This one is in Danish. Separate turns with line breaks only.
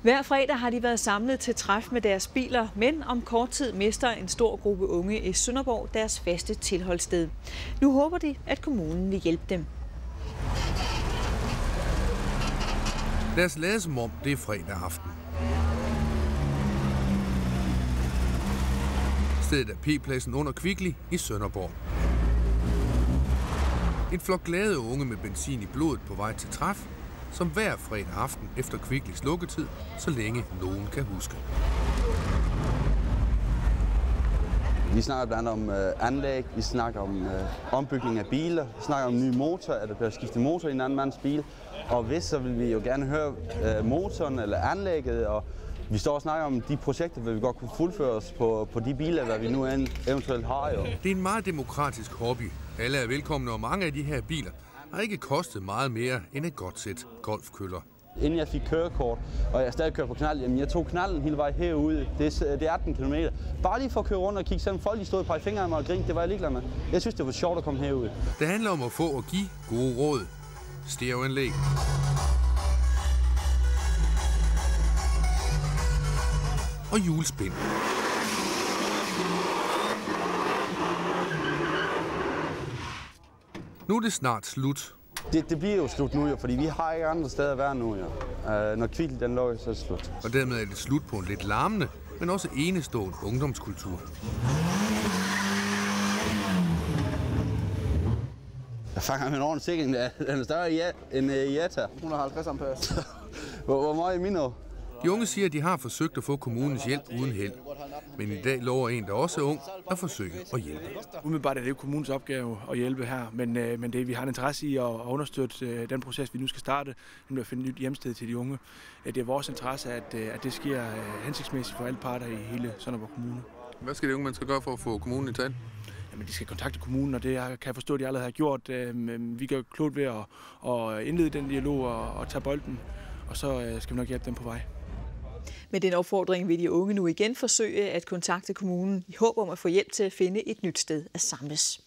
Hver fredag har de været samlet til træf med deres biler, men om kort tid mister en stor gruppe unge i Sønderborg deres faste tilholdssted. Nu håber de, at kommunen vil hjælpe dem.
Lad os lade som om det er fredag aften. Stedet er P-pladsen under Kvickly i Sønderborg. En flok glade unge med benzin i blodet på vej til træf, som hver fredag aften efter Kvicklys lukketid, så længe nogen kan huske.
Vi snakker blandt andet om anlæg, vi snakker om ombygning af biler, vi snakker om nye motor, at der bliver skiftet motor i en anden mands bil. Og hvis, så vil vi jo gerne høre motoren eller anlægget, og vi står og snakker om de projekter, hvor vi godt kunne fuldføre os på de biler, hvad vi nu eventuelt har. Jo.
Det er en meget demokratisk hobby. Alle er velkomne, og mange af de her biler har ikke kostet meget mere end et godt sæt golfkøller.
Inden jeg fik kørekort, og jeg stadig kører på knald, jamen jeg tog knalden hele vejen herude. Det er 18 km. Bare lige for at køre rundt og kigge, selvom folk stod og pegede fingre af mig og grinte, det var jeg ligeglad med. Jeg synes, det var sjovt at komme herud.
Det handler om at få og give gode råd. Stereoanlæg. Og julespind. Nu er det snart slut.
Det bliver jo slut nu, jo, fordi vi har ikke andre steder at være nu. Jo. Når Kvickly den lukker, så er det slut.
Og dermed er det slut på en lidt larmende, men også enestående ungdomskultur.
Jeg fanger med en ordentlig sikring, den er større end Jetta.
150 ampere.
Hvor meget er min år?
De unge siger, at de har forsøgt at få kommunens hjælp uden held. Men i dag lover en, der også er ung, at forsøge at hjælpe.
Umiddelbart er det jo kommunens opgave at hjælpe her, men det vi har en interesse i at understøtte den proces, vi nu skal starte, nemlig at finde et nyt hjemsted til de unge. Det er vores interesse, at det sker hensigtsmæssigt for alle parter i hele Sønderborg Kommune.
Hvad skal de unge mennesker gøre for at få kommunen i tale?
Jamen, de skal kontakte kommunen, og det kan jeg forstå, at de allerede har gjort. Vi gør klogt ved at indlede den dialog og tage bolden, og så skal vi nok hjælpe dem på vej.
Med den opfordring vil de unge nu igen forsøge at kontakte kommunen i håb om at få hjælp til at finde et nyt sted at samles.